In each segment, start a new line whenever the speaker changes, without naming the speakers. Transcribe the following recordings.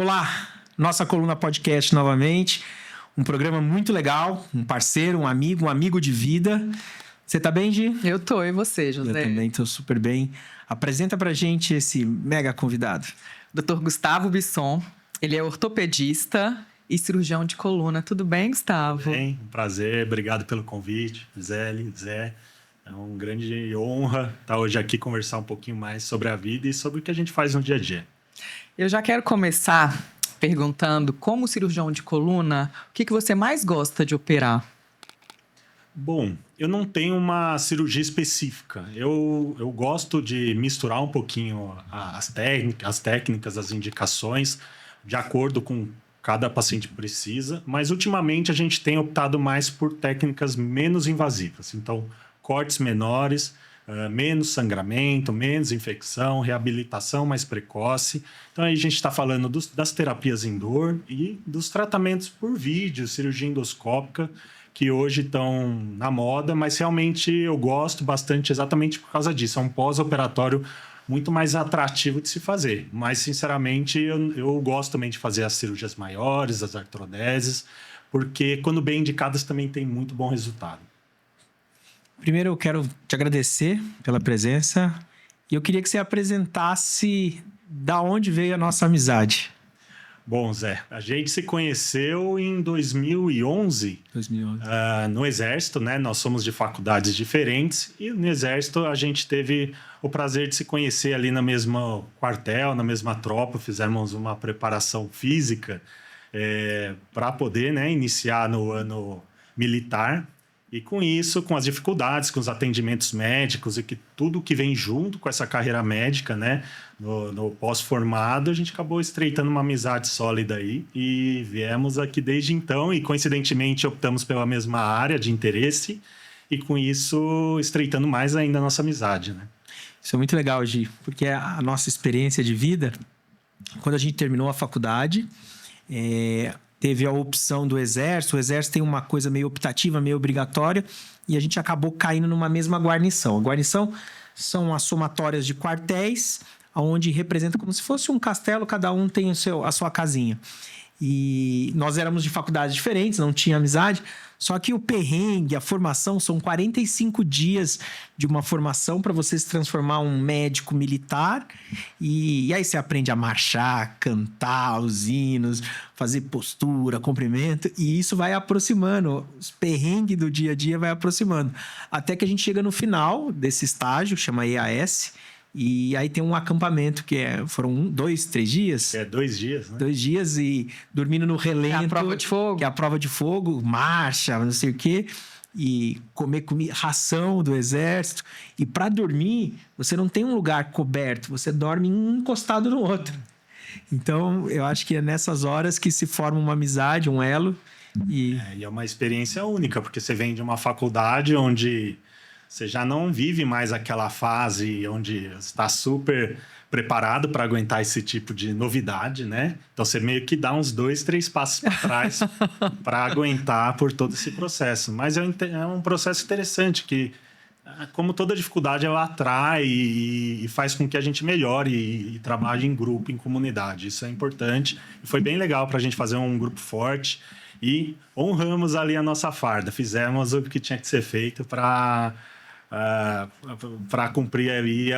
Olá, nossa Coluna Podcast novamente. Um programa muito legal, um parceiro, um amigo de vida. Você tá bem, Gi?
Eu tô, e você, José?
Eu também tô super bem. Apresenta pra gente esse mega convidado.
Dr. Gustavo Bisson, ele é ortopedista e cirurgião de coluna. Tudo bem, Gustavo?
Tudo bem, um prazer, obrigado pelo convite, Zé. É uma grande honra estar hoje aqui conversar um pouquinho mais sobre a vida e sobre o que a gente faz no dia a dia.
Eu já quero começar perguntando, como cirurgião de coluna, o que você mais gosta de operar?
Bom, eu não tenho uma cirurgia específica. Eu gosto de misturar um pouquinho as técnicas, as indicações, de acordo com cada paciente precisa, mas ultimamente a gente tem optado mais por técnicas menos invasivas. Então, cortes menores, menos sangramento, menos infecção, reabilitação mais precoce. Então, aí a gente está falando das terapias em dor e dos tratamentos por vídeo, cirurgia endoscópica, que hoje estão na moda, mas realmente eu gosto bastante exatamente por causa disso. É um pós-operatório muito mais atrativo de se fazer. Mas, sinceramente, eu gosto também de fazer as cirurgias maiores, as artrodeses, porque quando bem indicadas também tem muito bom resultado.
Primeiro eu quero te agradecer pela presença e eu queria que você apresentasse da onde veio a nossa amizade.
Bom, Zé, a gente se conheceu em 2011. No Exército, né? Nós somos de faculdades diferentes e no Exército a gente teve o prazer de se conhecer ali na mesma quartel, na mesma tropa. Fizemos uma preparação física para poder, né, iniciar no ano militar. E com isso, com as dificuldades, com os atendimentos médicos e tudo que vem junto com essa carreira médica, né? No pós-formado, a gente acabou estreitando uma amizade sólida aí e viemos aqui desde então e, coincidentemente, optamos pela mesma área de interesse e, com isso, estreitando mais ainda a nossa amizade, né?
Isso é muito legal, Gi, porque a nossa experiência de vida, quando a gente terminou a faculdade, teve a opção do Exército. O Exército tem uma coisa meio optativa, meio obrigatória, e a gente acabou caindo numa mesma guarnição. A guarnição são as somatórias de quartéis, onde representa como se fosse um castelo, cada um tem a sua casinha. E nós éramos de faculdades diferentes, não tinha amizade, só que o perrengue, a formação, são 45 dias de uma formação para você se transformar um médico militar. E aí você aprende a marchar, cantar os hinos, fazer postura, comprimento, e isso vai aproximando, os perrengues do dia a dia vai aproximando. Até que a gente chega no final desse estágio, chama EAS, e aí tem um acampamento que foram 2, 3 dias?
2 dias, né?
2 dias e dormindo no relento.
É a prova de fogo.
Que é a prova de fogo, marcha, não sei o quê. E comer ração do Exército. E para dormir, você não tem um lugar coberto, você dorme um encostado no outro. Então, eu acho que é nessas horas que se forma uma amizade, um elo.
E é uma experiência única, porque você vem de uma faculdade onde você já não vive mais aquela fase onde está super preparado para aguentar esse tipo de novidade, né? Então, você meio que dá uns 2, 3 passos para trás para aguentar por todo esse processo. Mas é um processo interessante que, como toda dificuldade, ela atrai e faz com que a gente melhore e trabalhe em grupo, em comunidade. Isso é importante. E foi bem legal para a gente fazer um grupo forte e honramos ali a nossa farda. Fizemos o que tinha que ser feito para cumprir ali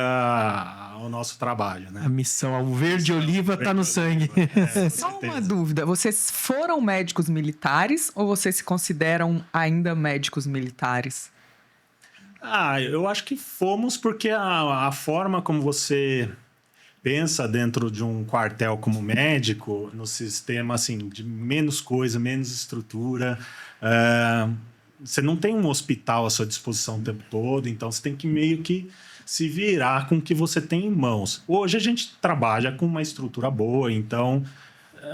o nosso trabalho, né?
A missão, o verde oliva está no sangue.
Só uma dúvida, vocês foram médicos militares ou vocês se consideram ainda médicos militares?
Eu acho que fomos porque a forma como você pensa dentro de um quartel como médico, no sistema assim, de menos coisa, menos estrutura, você não tem um hospital à sua disposição o tempo todo, então você tem que meio que se virar com o que você tem em mãos. Hoje a gente trabalha com uma estrutura boa, então,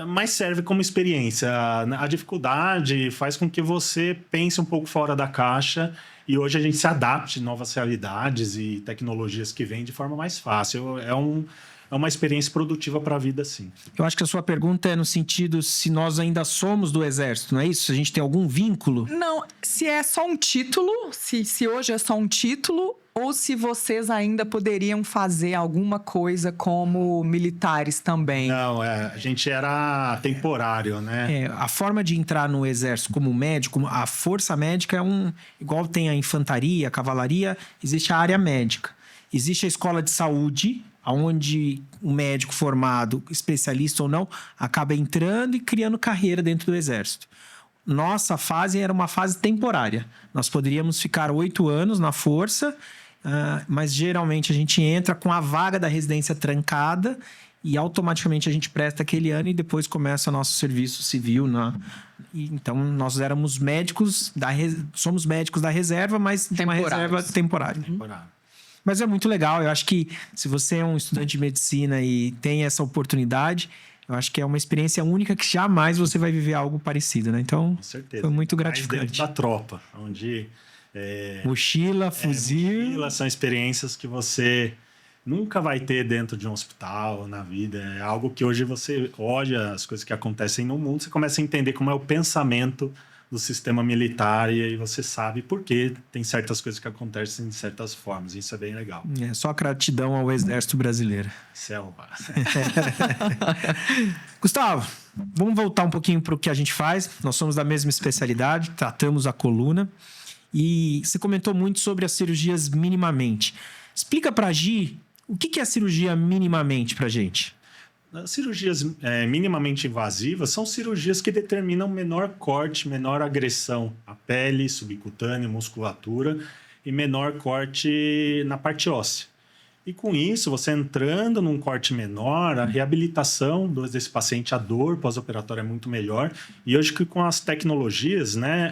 mas serve como experiência. A dificuldade faz com que você pense um pouco fora da caixa e hoje a gente se adapte a novas realidades e tecnologias que vêm de forma mais fácil. É uma experiência produtiva para a vida, sim.
Eu acho que a sua pergunta é no sentido se nós ainda somos do Exército, não é isso? Se a gente tem algum vínculo?
Não, se é só um título, se hoje é só um título, ou se vocês ainda poderiam fazer alguma coisa como militares também.
Não, a gente era temporário, né?
A forma de entrar no exército como médico, a força médica igual tem a infantaria, a cavalaria, existe a área médica. Existe a escola de saúde, onde um médico formado, especialista ou não, acaba entrando e criando carreira dentro do exército. Nossa fase era uma fase temporária. Nós poderíamos ficar 8 anos na força, mas geralmente a gente entra com a vaga da residência trancada e automaticamente a gente presta aquele ano e depois começa o nosso serviço civil. Então, nós éramos médicos, somos médicos da reserva, mas de uma reserva temporária. Mas é muito legal. Eu acho que se você é um estudante de medicina e tem essa oportunidade, eu acho que é uma experiência única que jamais você vai viver algo parecido, né? Então,
com certeza.
Foi muito
Mais
gratificante.
dentro da tropa, onde...
Mochila, fuzil...
mochila, são experiências que você nunca vai ter dentro de um hospital, na vida. É algo que hoje você olha as coisas que acontecem no mundo, você começa a entender como é o pensamento do sistema militar e aí você sabe por que tem certas coisas que acontecem de certas formas. Isso é bem legal.
Só gratidão ao Exército Brasileiro.
Selva.
Gustavo, vamos voltar um pouquinho para o que a gente faz. Nós somos da mesma especialidade, tratamos a coluna. E você comentou muito sobre as cirurgias minimamente. Explica para a Gi o que é a cirurgia minimamente para a gente.
As cirurgias minimamente invasivas são cirurgias que determinam menor corte, menor agressão à pele, subcutânea, musculatura e menor corte na parte óssea. E com isso, você entrando num corte menor, a reabilitação desse paciente, a dor pós-operatória é muito melhor. E hoje, com as tecnologias, né,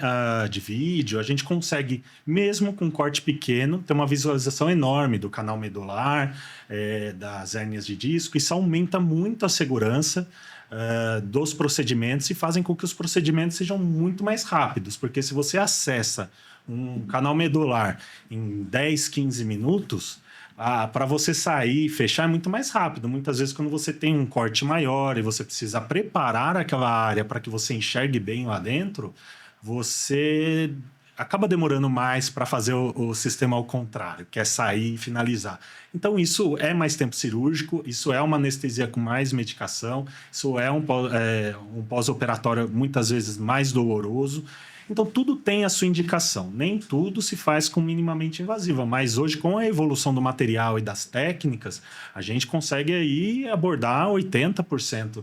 de vídeo, a gente consegue, mesmo com um corte pequeno, ter uma visualização enorme do canal medular, das hérnias de disco. Isso aumenta muito a segurança dos procedimentos e fazem com que os procedimentos sejam muito mais rápidos. Porque se você acessa um canal medular em 10, 15 minutos... para você sair e fechar é muito mais rápido. Muitas vezes, quando você tem um corte maior e você precisa preparar aquela área para que você enxergue bem lá dentro, você acaba demorando mais para fazer o sistema ao contrário, que é sair e finalizar. Então, isso é mais tempo cirúrgico, isso é uma anestesia com mais medicação, isso é um pós-operatório muitas vezes mais doloroso. Então, tudo tem a sua indicação. Nem tudo se faz com minimamente invasiva. Mas hoje, com a evolução do material e das técnicas, a gente consegue aí abordar 80%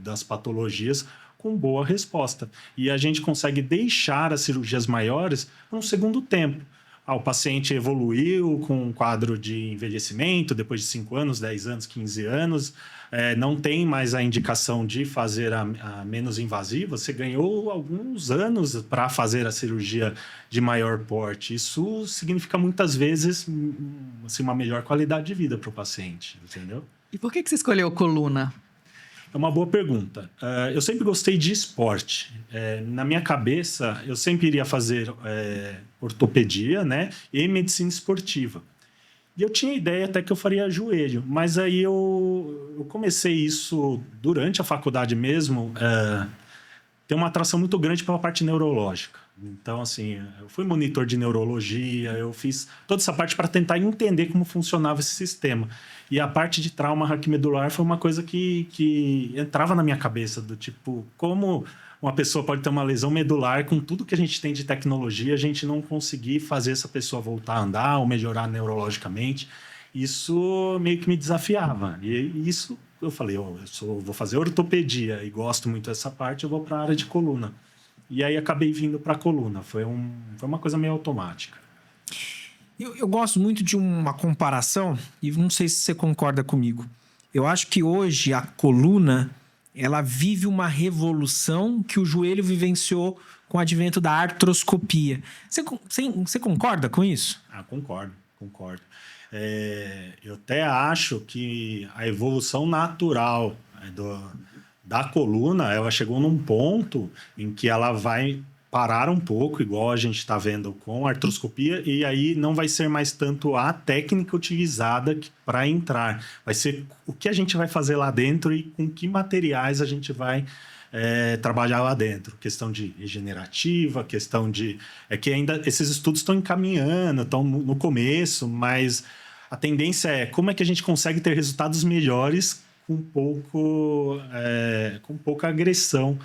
das patologias com boa resposta. E a gente consegue deixar as cirurgias maiores para um segundo tempo. O paciente evoluiu com um quadro de envelhecimento, depois de 5 anos, 10 anos, 15 anos, não tem mais a indicação de fazer a menos invasiva, você ganhou alguns anos para fazer a cirurgia de maior porte. Isso significa muitas vezes assim, uma melhor qualidade de vida para o paciente, entendeu?
E por que você escolheu coluna?
É uma boa pergunta. Eu sempre gostei de esporte. Na minha cabeça, eu sempre iria fazer ortopedia, né, e medicina esportiva. E eu tinha ideia até que eu faria joelho, mas aí eu comecei isso durante a faculdade mesmo, ter uma atração muito grande pela parte neurológica. Então, assim, eu fui monitor de neurologia, eu fiz toda essa parte para tentar entender como funcionava esse sistema. E a parte de trauma raquimedular foi uma coisa que entrava na minha cabeça, do tipo, como uma pessoa pode ter uma lesão medular com tudo que a gente tem de tecnologia, a gente não conseguir fazer essa pessoa voltar a andar ou melhorar neurologicamente. Isso meio que me desafiava. E isso eu falei, vou fazer ortopedia e gosto muito dessa parte, eu vou para a área de coluna. E aí acabei vindo para a coluna. Foi uma coisa meio automática.
Eu gosto muito de uma comparação, e não sei se você concorda comigo. Eu acho que hoje a coluna, ela vive uma revolução que o joelho vivenciou com o advento da artroscopia. Você concorda com isso?
Concordo. Eu até acho que a evolução natural da coluna, ela chegou num ponto em que ela vai parar um pouco, igual a gente está vendo com a artroscopia, e aí não vai ser mais tanto a técnica utilizada para entrar. Vai ser o que a gente vai fazer lá dentro e com que materiais a gente vai trabalhar lá dentro. Questão de regenerativa, questão de... que ainda esses estudos estão encaminhando, estão no começo, mas a tendência é como é que a gente consegue ter resultados melhores com pouca agressão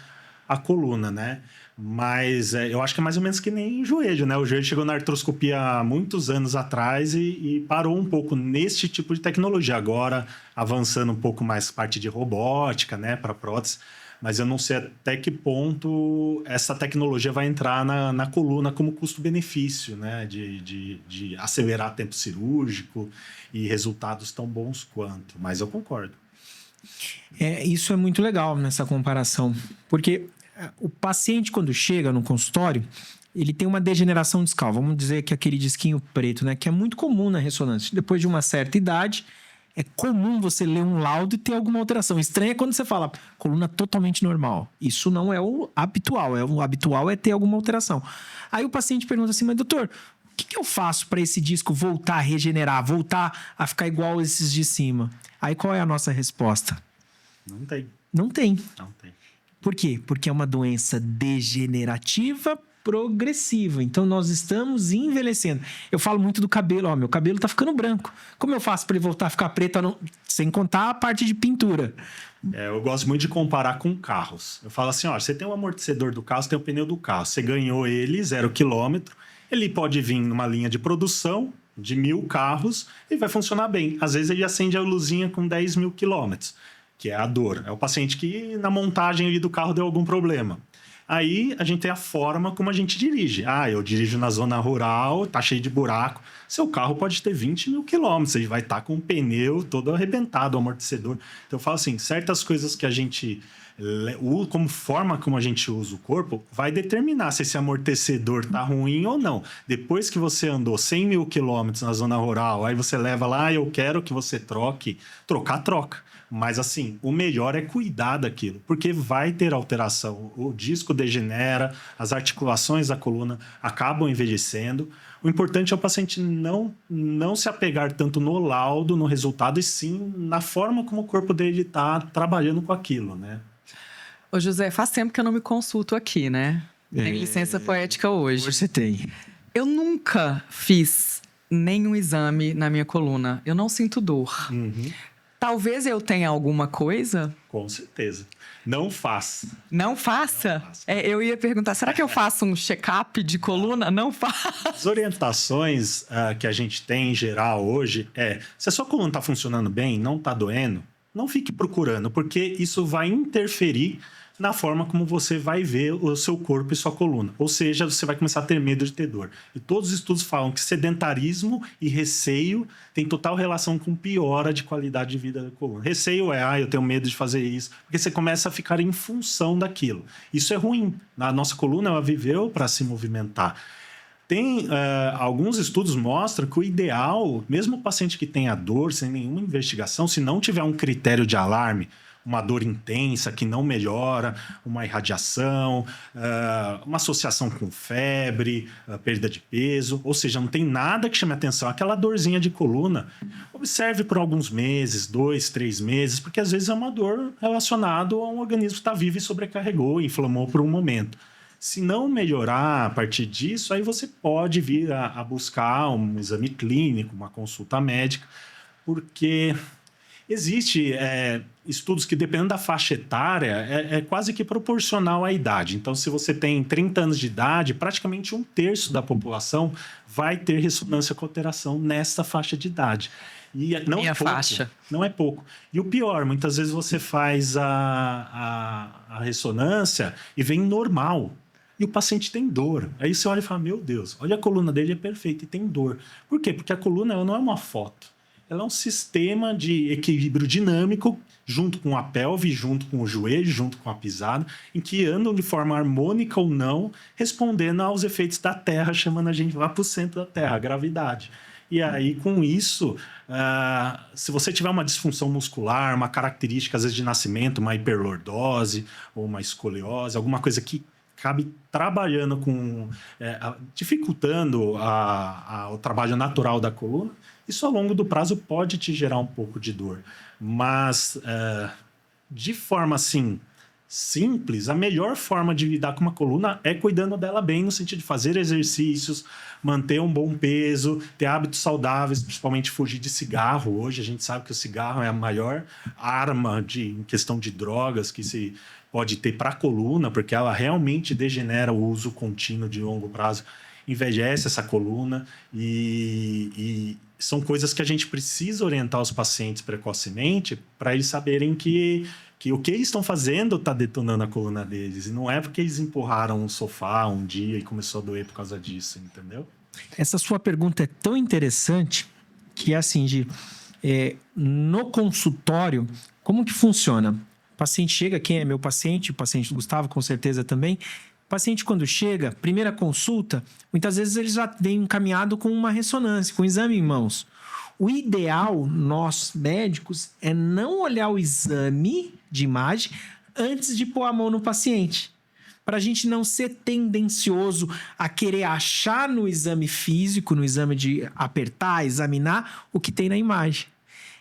à coluna, né? Mas eu acho que é mais ou menos que nem joelho, né? O joelho chegou na artroscopia há muitos anos atrás e parou um pouco nesse tipo de tecnologia. Agora, avançando um pouco mais parte de robótica, né? Para prótese. Mas eu não sei até que ponto essa tecnologia vai entrar na coluna como custo-benefício, né? De acelerar tempo cirúrgico e resultados tão bons quanto. Mas eu concordo.
Isso é muito legal nessa comparação, porque o paciente, quando chega no consultório, ele tem uma degeneração discal, vamos dizer que aquele disquinho preto, né, que é muito comum na ressonância. Depois de uma certa idade, é comum você ler um laudo e ter alguma alteração. Estranho é quando você fala coluna totalmente normal. Isso não é o habitual. O habitual é ter alguma alteração. Aí o paciente pergunta assim, mas doutor, o que eu faço para esse disco voltar a regenerar, voltar a ficar igual esses de cima? Aí qual é a nossa resposta?
Não tem.
Não tem.
Não tem.
Por quê? Porque é uma doença degenerativa progressiva. Então, nós estamos envelhecendo. Eu falo muito do cabelo. Meu cabelo tá ficando branco. Como eu faço para ele voltar a ficar preto, sem contar a parte de pintura?
Eu gosto muito de comparar com carros. Eu falo assim, você tem o amortecedor do carro, você tem o pneu do carro. Você ganhou ele 0 km. Ele pode vir numa linha de produção de 1.000 carros e vai funcionar bem. Às vezes, ele acende a luzinha com 10.000 quilômetros, que é a dor. É o paciente que na montagem ali do carro deu algum problema. Aí a gente tem a forma como a gente dirige. Eu dirijo na zona rural, tá cheio de buraco. Seu carro pode ter 20.000 quilômetros, ele vai estar com o pneu todo arrebentado, o amortecedor. Então eu falo assim, certas coisas que a gente... como forma como a gente usa o corpo, vai determinar se esse amortecedor tá ruim ou não. Depois que você andou 100.000 quilômetros na zona rural, aí você leva lá, eu quero que você troque. Troca. Mas, assim, o melhor é cuidar daquilo, porque vai ter alteração. O disco degenera, as articulações da coluna acabam envelhecendo. O importante é o paciente não se apegar tanto no laudo, no resultado, e sim na forma como o corpo dele está trabalhando com aquilo, né?
Ô, José, faz tempo que eu não me consulto aqui, né? Tem licença poética hoje.
Hoje você tem.
Eu nunca fiz nenhum exame na minha coluna. Eu não sinto dor.
Uhum.
Talvez eu tenha alguma coisa?
Com certeza. Não faça.
Não faça?
Não faça.
Eu ia perguntar, será que eu faço um check-up de coluna? Não faça.
As orientações que a gente tem em geral hoje se a sua coluna está funcionando bem, não está doendo, não fique procurando, porque isso vai interferir na forma como você vai ver o seu corpo e sua coluna. Ou seja, você vai começar a ter medo de ter dor. E todos os estudos falam que sedentarismo e receio têm total relação com piora de qualidade de vida da coluna. Receio eu tenho medo de fazer isso, porque você começa a ficar em função daquilo. Isso é ruim. A nossa coluna, ela viveu para se movimentar. Tem alguns estudos mostram que o ideal, mesmo o paciente que tenha dor, sem nenhuma investigação, se não tiver um critério de alarme, uma dor intensa que não melhora, uma irradiação, uma associação com febre, perda de peso, ou seja, não tem nada que chame atenção. Aquela dorzinha de coluna, observe por alguns meses, 2, 3 meses, porque às vezes é uma dor relacionada a um organismo que está vivo e sobrecarregou, inflamou por um momento. Se não melhorar a partir disso, aí você pode vir a buscar um exame clínico, uma consulta médica, porque existe estudos que, dependendo da faixa etária, é quase que proporcional à idade. Então, se você tem 30 anos de idade, praticamente 1/3 da população vai ter ressonância com alteração nessa faixa de idade. E não
Minha
é pouco,
faixa.
Não é pouco. E o pior, muitas vezes você faz a ressonância e vem normal. E o paciente tem dor. Aí você olha e fala, meu Deus, olha a coluna dele, é perfeita e tem dor. Por quê? Porque a coluna ela não é uma foto. Ela é um sistema de equilíbrio dinâmico, junto com a pelve, junto com o joelho, junto com a pisada, em que andam de forma harmônica ou não, respondendo aos efeitos da Terra, chamando a gente lá para o centro da Terra, a gravidade. E aí, com isso, se você tiver uma disfunção muscular, uma característica, às vezes, de nascimento, uma hiperlordose ou uma escoliose, alguma coisa que cabe trabalhando com... dificultando o trabalho natural da coluna, isso, ao longo do prazo, pode te gerar um pouco de dor. Mas, de forma, assim, simples, a melhor forma de lidar com uma coluna é cuidando dela bem, no sentido de fazer exercícios, manter um bom peso, ter hábitos saudáveis, principalmente fugir de cigarro. Hoje a gente sabe que o cigarro é a maior arma em questão de drogas que se pode ter para a coluna, porque ela realmente degenera o uso contínuo de longo prazo, envelhece essa coluna e são coisas que a gente precisa orientar os pacientes precocemente para eles saberem que o que eles estão fazendo está detonando a coluna deles. E não é porque eles empurraram um sofá um dia e começou a doer por causa disso, entendeu?
Essa sua pergunta é tão interessante que é assim, no consultório, como que funciona? O paciente chega, quem é meu paciente? O paciente Gustavo, com certeza também. O paciente, quando chega, primeira consulta, muitas vezes ele já vem encaminhado com uma ressonância, com um exame em mãos. O ideal, nós médicos, é não olhar o exame de imagem antes de pôr a mão no paciente. Para a gente não ser tendencioso a querer achar no exame físico, no exame de apertar, examinar, o que tem na imagem.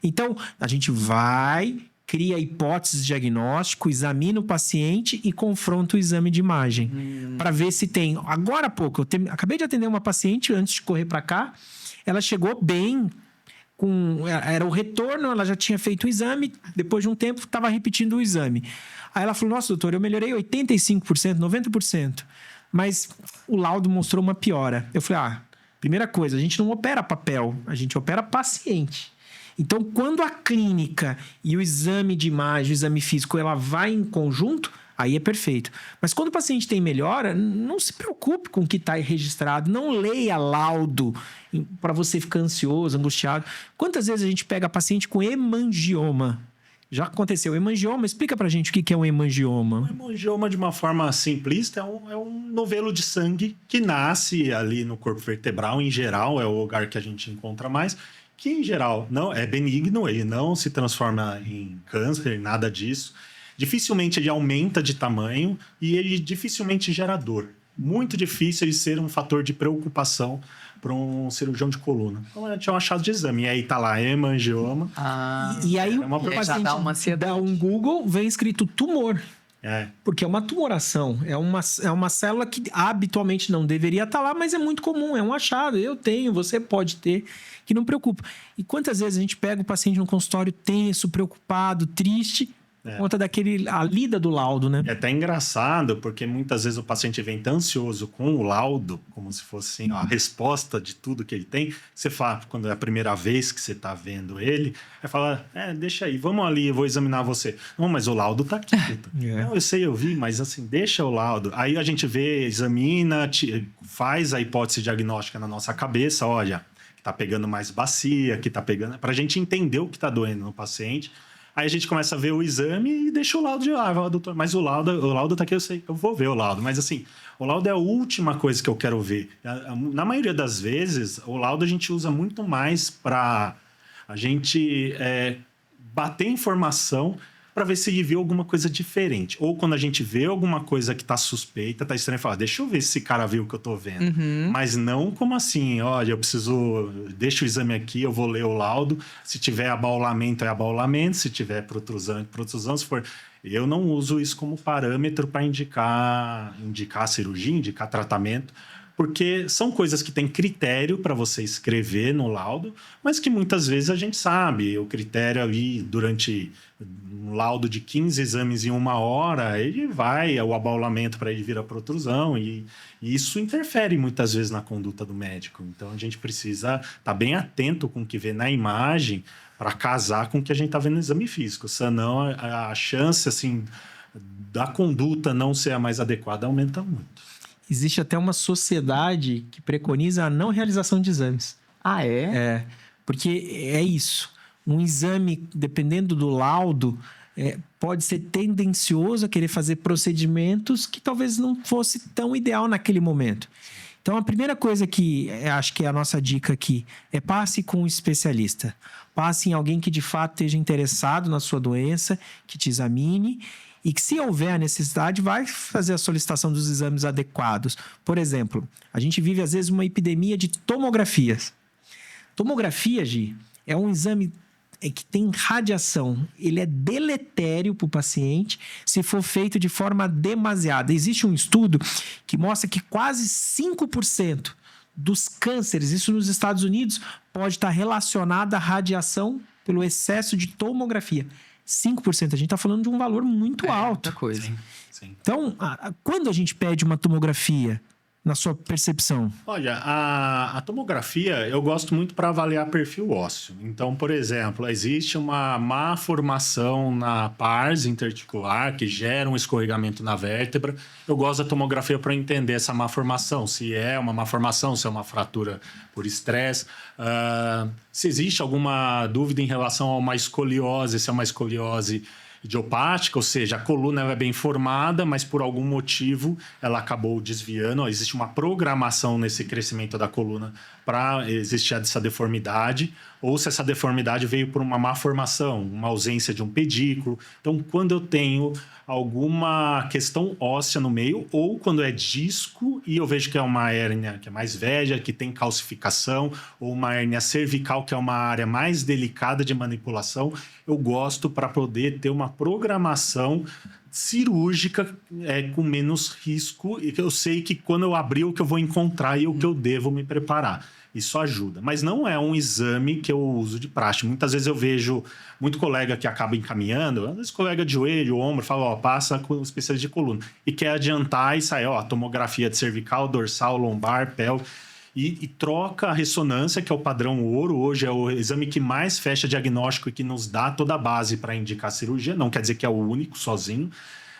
Então, a gente vai, cria hipóteses de diagnóstico, examina o paciente e confronta o exame de imagem. Para ver se tem... Agora há pouco, acabei de atender uma paciente, antes de correr para cá, ela chegou bem... Era o retorno, ela já tinha feito o exame, depois de um tempo estava repetindo o exame. Aí ela falou, nossa, doutor, eu melhorei 85%, 90%, mas o laudo mostrou uma piora. Eu falei, primeira coisa, a gente não opera papel, a gente opera paciente. Então, quando a clínica e o exame de imagem, o exame físico, ela vai em conjunto, aí é perfeito. Mas quando o paciente tem melhora, não se preocupe com o que está registrado. Não leia laudo para você ficar ansioso, angustiado. Quantas vezes a gente pega paciente com hemangioma? Já aconteceu. Hemangioma, explica pra gente o que é um hemangioma.
Um hemangioma, de uma forma simplista, é um novelo de sangue que nasce ali no corpo vertebral. Em geral, é o lugar que a gente encontra mais. Que, em geral, não é benigno, ele não se transforma em câncer, nada disso. Dificilmente ele aumenta de tamanho e ele dificilmente gera dor. Muito difícil ele ser um fator de preocupação para um cirurgião de coluna. Então, a gente é um achado de exame. E aí tá lá, hemangioma.
E aí
uma
o paciente dá um Google, vem escrito tumor. Porque é uma tumoração. É uma célula que habitualmente não deveria estar lá, mas é muito comum. É um achado. Eu tenho, você pode ter, que não preocupa. E quantas vezes a gente pega o paciente no consultório tenso, preocupado, triste... Por conta a lida do laudo, né?
É até engraçado, porque muitas vezes o paciente vem tão ansioso com o laudo, como se fosse assim, a resposta de tudo que ele tem. Você fala, quando é a primeira vez que você está vendo ele, aí fala, deixa aí, vamos ali, eu vou examinar você. Não, mas o laudo tá aqui. Não, eu sei, eu vi, mas assim, deixa o laudo. Aí a gente vê, examina, faz a hipótese diagnóstica na nossa cabeça, olha, que tá pegando mais bacia, que tá pegando... Pra gente entender o que tá doendo no paciente. Aí a gente começa a ver o exame e deixa o laudo de lá. Doutor, mas o laudo tá aqui, eu sei, eu vou ver o laudo. Mas assim, o laudo é a última coisa que eu quero ver. Na maioria das vezes, o laudo a gente usa muito mais para a gente bater informação para ver se ele viu alguma coisa diferente. Ou quando a gente vê alguma coisa que tá suspeita, tá estranho, fala, deixa eu ver se esse cara viu o que eu tô vendo. Mas não como assim, olha, eu preciso... Deixa o exame aqui, eu vou ler o laudo. Se tiver abaulamento, é abaulamento. Se tiver protrusão, é protrusão. Se for... Eu não uso isso como parâmetro para indicar cirurgia, indicar tratamento, porque são coisas que têm critério para você escrever no laudo, mas que muitas vezes a gente sabe. O critério ali, durante um laudo de 15 exames em 1 hora, ele vai, o abaulamento para ele vir a protrusão, e isso interfere muitas vezes na conduta do médico. Então, a gente precisa estar bem atento com o que vê na imagem para casar com o que a gente está vendo no exame físico. Senão, a chance assim, da conduta não ser a mais adequada aumenta muito.
Existe até uma sociedade que preconiza a não realização de exames.
Ah, é?
É, porque é isso. Um exame, dependendo do laudo, pode ser tendencioso a querer fazer procedimentos que talvez não fosse tão ideal naquele momento. Então, a primeira coisa que acho que é a nossa dica aqui é passe com um especialista. Passe em alguém que de fato esteja interessado na sua doença, que te examine e que, se houver a necessidade, vai fazer a solicitação dos exames adequados. Por exemplo, a gente vive, às vezes, uma epidemia de tomografias. Tomografia, Gi, é um exame é que tem radiação. Ele é deletério para o paciente se for feito de forma demasiada. Existe um estudo que mostra que quase 5% dos cânceres, isso nos Estados Unidos, pode estar relacionado à radiação pelo excesso de tomografia. 5%. A gente está falando de um valor muito alto.
Muita coisa.
Sim.
Então, quando a gente pede uma tomografia, na sua percepção?
Olha, a tomografia eu gosto muito para avaliar perfil ósseo. Então, por exemplo, existe uma má formação na pars interarticular que gera um escorregamento na vértebra. Eu gosto da tomografia para entender essa má formação, se é uma má formação, se é uma fratura por estresse. Se existe alguma dúvida em relação a uma escoliose, se é uma escoliose idiopática, ou seja, a coluna ela é bem formada, mas por algum motivo ela acabou desviando. Existe uma programação nesse crescimento da coluna para existir essa deformidade, ou se essa deformidade veio por uma má formação, uma ausência de um pedículo. Então, quando eu tenho alguma questão óssea no meio, ou quando é disco e eu vejo que é uma hérnia que é mais velha, que tem calcificação, ou uma hérnia cervical, que é uma área mais delicada de manipulação, eu gosto para poder ter uma programação cirúrgica com menos risco, e que eu sei que quando eu abrir o que eu vou encontrar e o que eu devo me preparar. Isso ajuda. Mas não é um exame que eu uso de praxe. Muitas vezes eu vejo muito colega que acaba encaminhando, às vezes colega de joelho, ombro, fala, passa com o especialista de coluna. E quer adiantar e sai, tomografia de cervical, dorsal, lombar, pélvico. E troca a ressonância, que é o padrão ouro. Hoje é o exame que mais fecha diagnóstico e que nos dá toda a base para indicar a cirurgia. Não quer dizer que é o único, sozinho,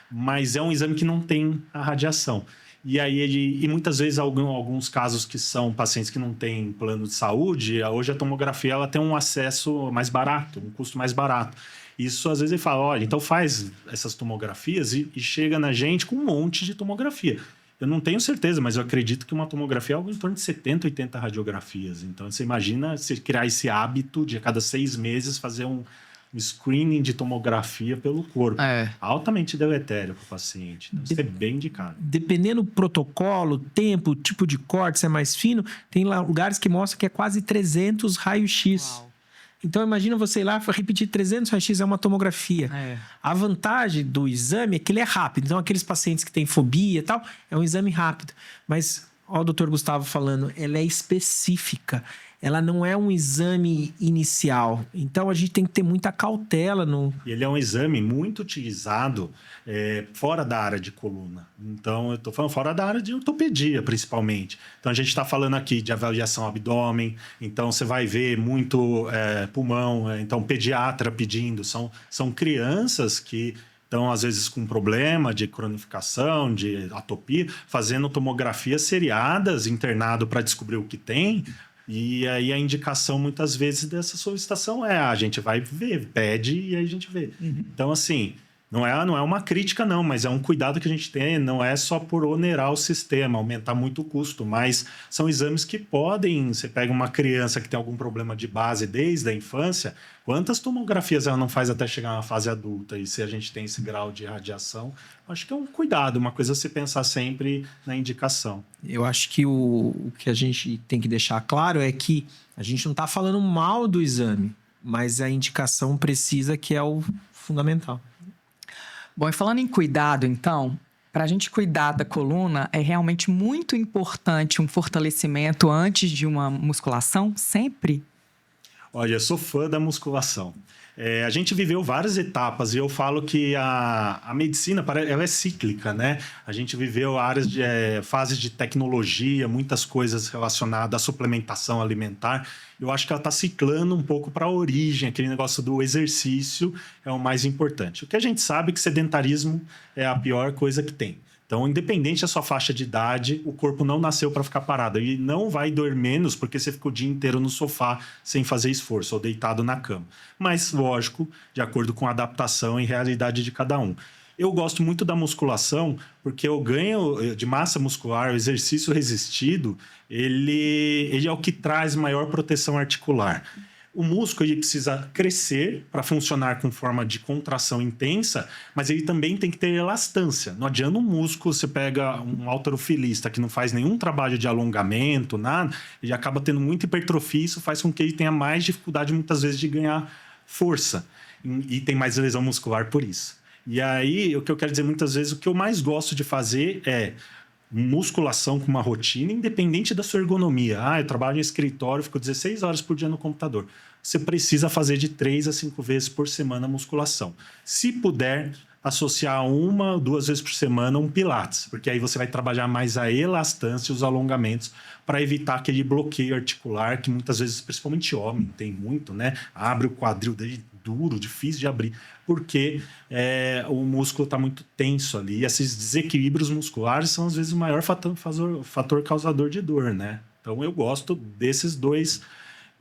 mas é um exame que não tem a radiação. E aí, muitas vezes, alguns casos que são pacientes que não têm plano de saúde, hoje a tomografia ela tem um acesso mais barato, um custo mais barato. Isso, às vezes, ele fala, olha, então faz essas tomografias e chega na gente com um monte de tomografia. Eu não tenho certeza, mas eu acredito que uma tomografia é algo em torno de 70, 80 radiografias. Então, você imagina você criar esse hábito de a cada 6 meses fazer um screening de tomografia pelo corpo. Altamente deletério para o paciente. Então, isso é bem indicado.
Dependendo do protocolo, tempo, tipo de corte, se é mais fino, tem lá lugares que mostram que é quase 300 raio-x.
Uau.
Então, imagina você ir lá e repetir 300 raio-x é uma tomografia. A vantagem do exame é que ele é rápido. Então, aqueles pacientes que têm fobia e tal, é um exame rápido. Mas, o doutor Gustavo falando, ela é específica. Ela não é um exame inicial. Então, a gente tem que ter muita cautela no...
Ele é um exame muito utilizado fora da área de coluna. Então, eu estou falando fora da área de ortopedia, principalmente. Então, a gente está falando aqui de avaliação abdômen. Então, você vai ver muito pulmão. Então, pediatra pedindo. São crianças que estão, às vezes, com problema de cronificação, de atopia, fazendo tomografias seriadas, internado para descobrir o que tem. E aí a indicação, muitas vezes, dessa solicitação a gente vai ver, pede e aí a gente vê. Então, assim, não é uma crítica, não, mas é um cuidado que a gente tem, não é só por onerar o sistema, aumentar muito o custo, mas são exames que podem... Você pega uma criança que tem algum problema de base desde a infância, quantas tomografias ela não faz até chegar na fase adulta? E se a gente tem esse grau de radiação, acho que é um cuidado, uma coisa a se pensar sempre na indicação.
Eu acho que o que a gente tem que deixar claro é que a gente não está falando mal do exame, mas a indicação precisa, que é o fundamental.
Bom, e falando em cuidado, então, para a gente cuidar da coluna, é realmente muito importante um fortalecimento antes de uma musculação, sempre?
Olha, eu sou fã da musculação. A gente viveu várias etapas e eu falo que a medicina ela é cíclica, né? A gente viveu fases de tecnologia, muitas coisas relacionadas à suplementação alimentar. Eu acho que ela está ciclando um pouco para a origem, aquele negócio do exercício é o mais importante. O que a gente sabe é que sedentarismo é a pior coisa que tem. Então, independente da sua faixa de idade, o corpo não nasceu para ficar parado. E não vai doer menos porque você fica o dia inteiro no sofá sem fazer esforço ou deitado na cama. Mas, lógico, de acordo com a adaptação e realidade de cada um. Eu gosto muito da musculação porque o ganho de massa muscular, o exercício resistido, ele é o que traz maior proteção articular. O músculo ele precisa crescer para funcionar com forma de contração intensa, mas ele também tem que ter elastância. Não adianta um músculo, você pega um halterofilista que não faz nenhum trabalho de alongamento, nada, ele acaba tendo muita hipertrofia, isso faz com que ele tenha mais dificuldade muitas vezes de ganhar força e tem mais lesão muscular por isso. E aí, o que eu quero dizer muitas vezes, o que eu mais gosto de fazer é musculação com uma rotina, independente da sua ergonomia. Eu trabalho em escritório, fico 16 horas por dia no computador. Você precisa fazer de 3 a 5 vezes por semana musculação. Se puder, associar 1 ou 2 vezes por semana um pilates, porque aí você vai trabalhar mais a elastância e os alongamentos para evitar aquele bloqueio articular que muitas vezes, principalmente homem, tem muito, né? Abre o quadril dele duro, difícil de abrir, porque o músculo está muito tenso ali. E esses desequilíbrios musculares são, às vezes, o maior fator causador de dor, né? Então, eu gosto desses 2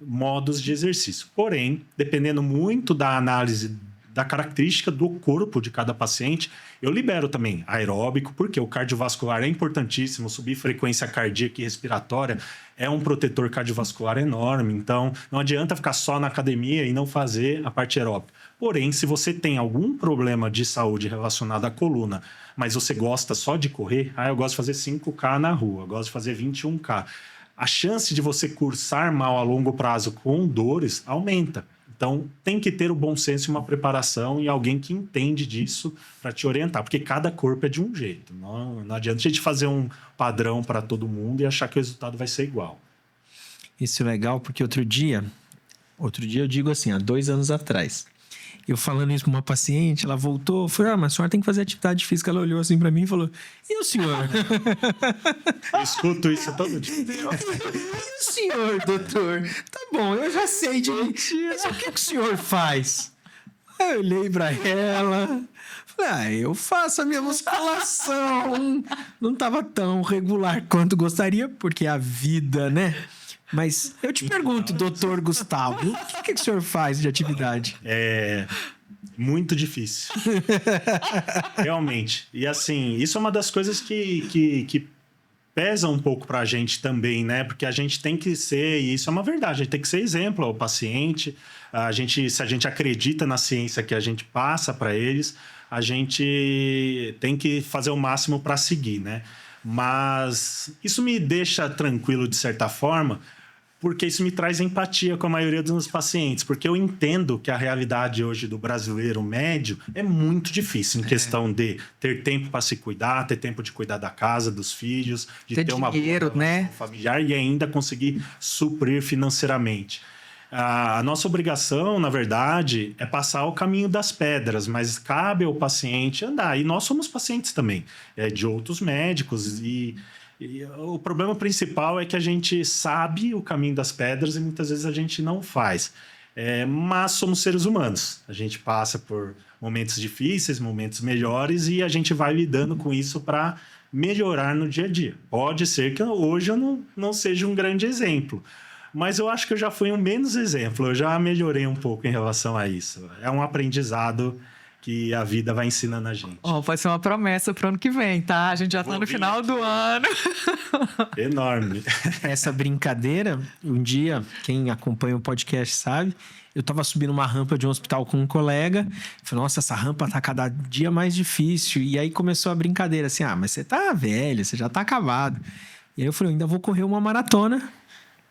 modos de exercício. Porém, dependendo muito da análise da característica do corpo de cada paciente, eu libero também aeróbico, porque o cardiovascular é importantíssimo, subir frequência cardíaca e respiratória é um protetor cardiovascular enorme, então não adianta ficar só na academia e não fazer a parte aeróbica. Porém, se você tem algum problema de saúde relacionado à coluna, mas você gosta só de correr, eu gosto de fazer 5K na rua, eu gosto de fazer 21K. A chance de você cursar mal a longo prazo com dores aumenta. Então, tem que ter o bom senso e uma preparação e alguém que entende disso para te orientar, porque cada corpo é de um jeito. Não adianta a gente fazer um padrão para todo mundo e achar que o resultado vai ser igual.
Isso é legal, porque outro dia eu digo assim, há 2 anos atrás, eu falando isso para uma paciente, ela voltou, falou, mas a senhora tem que fazer atividade física. Ela olhou assim para mim e falou, e o senhor?
Eu escuto isso todo dia.
E o senhor, doutor? Tá bom, eu já sei de mim, mas o que o senhor faz? Aí eu olhei para ela, falei, eu faço a minha musculação. Não estava tão regular quanto gostaria, porque é a vida, né? Mas eu te pergunto, doutor Gustavo, o que o senhor faz de atividade?
É muito difícil. Realmente. E assim, isso é uma das coisas que pesa um pouco pra gente também, né? Porque a gente tem que ser, e isso é uma verdade, a gente tem que ser exemplo ao paciente. Se a gente acredita na ciência que a gente passa para eles, a gente tem que fazer o máximo para seguir, né? Mas isso me deixa tranquilo de certa forma, porque isso me traz empatia com a maioria dos meus pacientes, porque eu entendo que a realidade hoje do brasileiro médio é muito difícil em questão de ter tempo para se cuidar, ter tempo de cuidar da casa, dos filhos, de ter uma
dinheiro, né?
familiar e ainda conseguir suprir financeiramente. A nossa obrigação, na verdade, é passar o caminho das pedras, mas cabe ao paciente andar. E nós somos pacientes também, de outros médicos. E o problema principal é que a gente sabe o caminho das pedras e muitas vezes a gente não faz. Mas somos seres humanos. A gente passa por momentos difíceis, momentos melhores e a gente vai lidando com isso para melhorar no dia a dia. Pode ser que hoje eu não seja um grande exemplo, mas eu acho que eu já fui um menos exemplo. Eu já melhorei um pouco em relação a isso. É um aprendizado que a vida vai ensinando a gente.
Pode ser uma promessa para o ano que vem, tá? A gente já está no final do ano.
Enorme.
Essa brincadeira, um dia, quem acompanha o podcast sabe, eu estava subindo uma rampa de um hospital com um colega, falei, nossa, essa rampa tá cada dia mais difícil. E aí começou a brincadeira, assim, mas você tá velho, você já tá acabado. E aí eu falei, eu ainda vou correr uma maratona.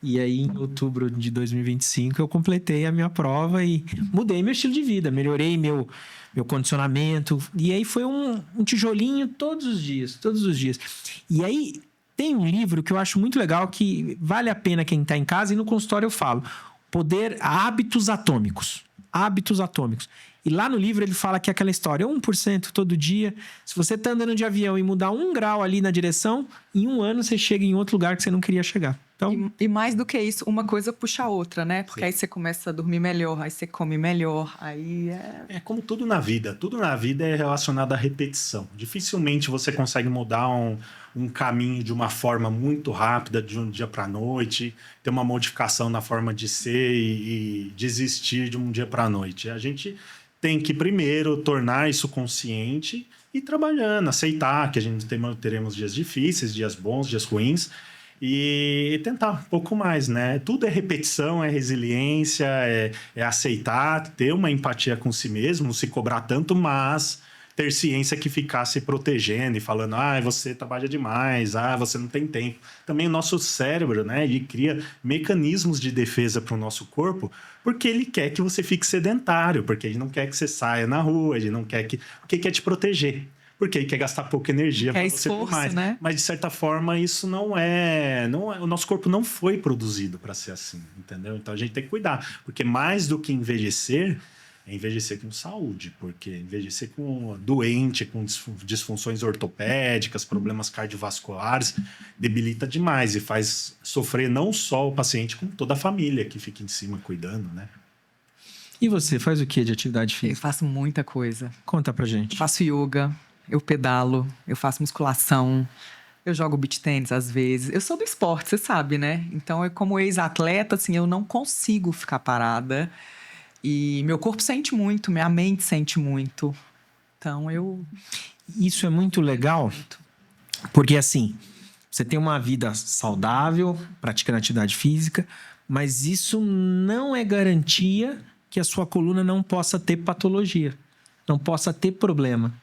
E aí, em outubro de 2025, eu completei a minha prova e mudei meu estilo de vida, melhorei meu condicionamento. E aí foi um tijolinho todos os dias. E aí tem um livro que eu acho muito legal, que vale a pena quem está em casa, e no consultório eu falo, Hábitos Atômicos. Hábitos Atômicos. E lá no livro ele fala que é aquela história, 1% todo dia. Se você está andando de avião e mudar 1 grau ali na direção, em 1 ano você chega em outro lugar que você não queria chegar. Então...
E mais do que isso, uma coisa puxa a outra, né? Porque aí você começa a dormir melhor, aí você come melhor, aí
É como tudo na vida. Tudo na vida é relacionado à repetição. Dificilmente você consegue mudar um caminho de uma forma muito rápida, de um dia para a noite, ter uma modificação na forma de ser e desistir de um dia para a noite. A gente tem que primeiro tornar isso consciente e ir trabalhando, aceitar que a gente teremos dias difíceis, dias bons, dias ruins, e tentar um pouco mais, né? Tudo é repetição, é resiliência, é aceitar, ter uma empatia com si mesmo, não se cobrar tanto, mas ter ciência que ficasse protegendo e falando, você trabalha demais, você não tem tempo. Também o nosso cérebro, né, ele cria mecanismos de defesa para o nosso corpo, porque ele quer que você fique sedentário, porque ele não quer que você saia na rua, ele não quer que... porque ele quer te proteger. Porque ele quer gastar pouca energia para você ter mais.
Né?
Mas, de certa forma, isso não é... O nosso corpo não foi produzido para ser assim, entendeu? Então, a gente tem que cuidar. Porque mais do que envelhecer, é envelhecer com saúde. Porque envelhecer com doente, com disfunções ortopédicas, problemas cardiovasculares, debilita demais e faz sofrer não só o paciente, como toda a família que fica em cima cuidando, né?
E você, faz o que de atividade
Eu
física?
faço muita coisa.
Conta pra gente.
Eu faço yoga, eu pedalo, eu faço musculação, eu jogo beach tennis às vezes. Eu sou do esporte, você sabe, né? Então, como ex-atleta, assim, eu não consigo ficar parada. E meu corpo sente muito, minha mente sente muito. Então,
Isso é muito legal, porque assim, você tem uma vida saudável, praticando atividade física, mas isso não é garantia que a sua coluna não possa ter patologia, não possa ter problema.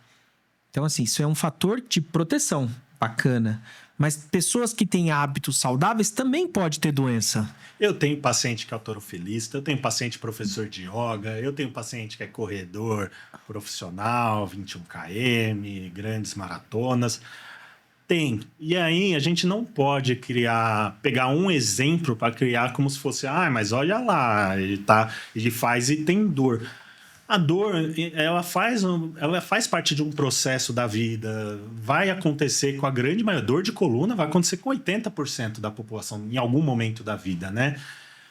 Então, assim, isso é um fator de proteção bacana. Mas pessoas que têm hábitos saudáveis também podem ter doença.
Eu tenho paciente que é autorofilista, eu tenho paciente professor de yoga, eu tenho paciente que é corredor profissional, 21 km, grandes maratonas. Tem. E aí a gente não pode pegar um exemplo para criar como se fosse, mas olha lá, ele faz e tem dor. A dor, ela faz parte de um processo da vida. Vai acontecer com a grande maioria. Dor de coluna vai acontecer com 80% da população em algum momento da vida, né?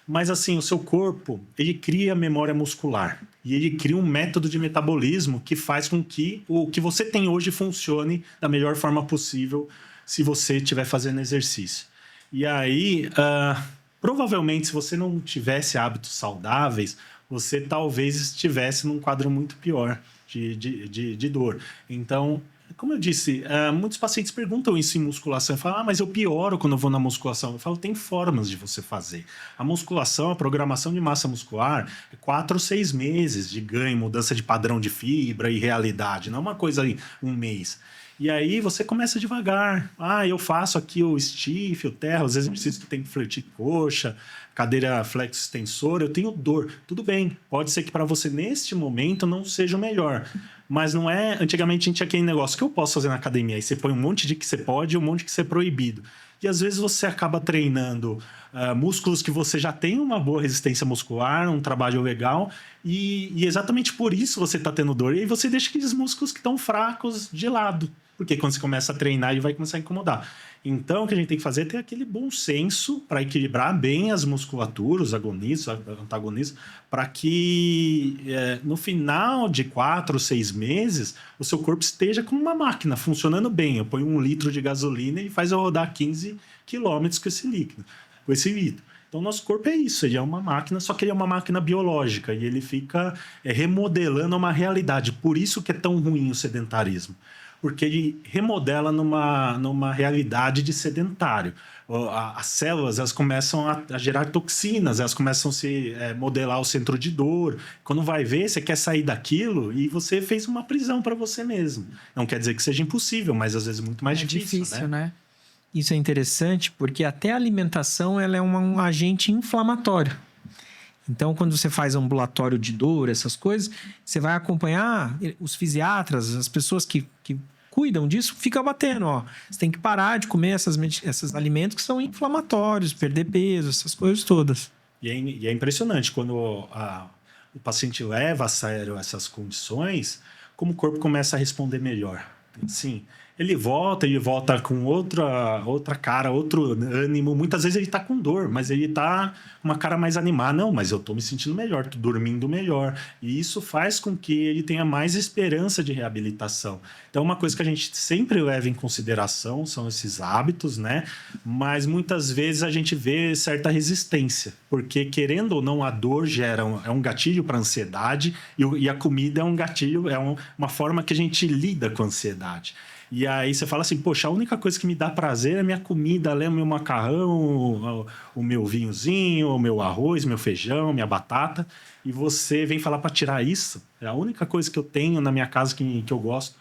Mas assim, o seu corpo, ele cria memória muscular. E ele cria um método de metabolismo que faz com que o que você tem hoje funcione da melhor forma possível se você estiver fazendo exercício. E aí, provavelmente, se você não tivesse hábitos saudáveis, você talvez estivesse num quadro muito pior de dor. Então, como eu disse, muitos pacientes perguntam isso em musculação e falam, mas eu pioro quando eu vou na musculação. Eu falo, tem formas de você fazer. A musculação, a programação de massa muscular, é 4 ou 6 meses de ganho, mudança de padrão de fibra e realidade. Não é uma coisa em um mês. E aí você começa devagar. Eu faço aqui o stiff, o terra, os exercícios que tem que fletir coxa, cadeira flexo extensor, eu tenho dor. Tudo bem, pode ser que para você neste momento não seja o melhor. Mas não é... Antigamente a gente tinha aquele negócio que eu posso fazer na academia. Aí você põe um monte de que você pode e um monte que você é proibido. E às vezes você acaba treinando músculos que você já tem uma boa resistência muscular, um trabalho legal, e exatamente por isso você está tendo dor. E aí você deixa aqueles músculos que estão fracos de lado. Porque quando você começa a treinar, ele vai começar a incomodar. Então, o que a gente tem que fazer é ter aquele bom senso para equilibrar bem as musculaturas, os agonistas, os antagonistas, para que no final de 4 ou 6 meses, o seu corpo esteja como uma máquina, funcionando bem. Eu ponho 1 litro de gasolina e faz eu rodar 15 quilômetros com esse litro. Então, o nosso corpo é isso, ele é uma máquina, só que ele é uma máquina biológica e ele fica remodelando uma realidade. Por isso que é tão ruim o sedentarismo. Porque ele remodela numa realidade de sedentário. As células, elas começam a gerar toxinas, elas começam a se modelar o centro de dor. Quando vai ver, você quer sair daquilo e você fez uma prisão para você mesmo. Não quer dizer que seja impossível, mas às vezes é muito mais difícil, né?
Isso é interessante porque até a alimentação ela é um agente inflamatório. Então, quando você faz ambulatório de dor, essas coisas, você vai acompanhar os fisiatras, as pessoas que cuidam disso, fica batendo, Você tem que parar de comer esses alimentos que são inflamatórios, perder peso, essas coisas todas.
E é impressionante quando o paciente leva a sério essas condições, como o corpo começa a responder melhor. Sim. Ele volta com outra cara, outro ânimo. Muitas vezes ele está com dor, mas ele está com uma cara mais animada. Não, mas eu estou me sentindo melhor, estou dormindo melhor. E isso faz com que ele tenha mais esperança de reabilitação. Então, uma coisa que a gente sempre leva em consideração são esses hábitos, né? Mas muitas vezes a gente vê certa resistência, porque querendo ou não, a dor é um gatilho para a ansiedade e a comida é um gatilho, uma forma que a gente lida com a ansiedade. E aí você fala assim, poxa, a única coisa que me dá prazer é minha comida, o meu macarrão, o meu vinhozinho, o meu arroz, meu feijão, minha batata. E você vem falar para tirar isso? É a única coisa que eu tenho na minha casa que eu gosto.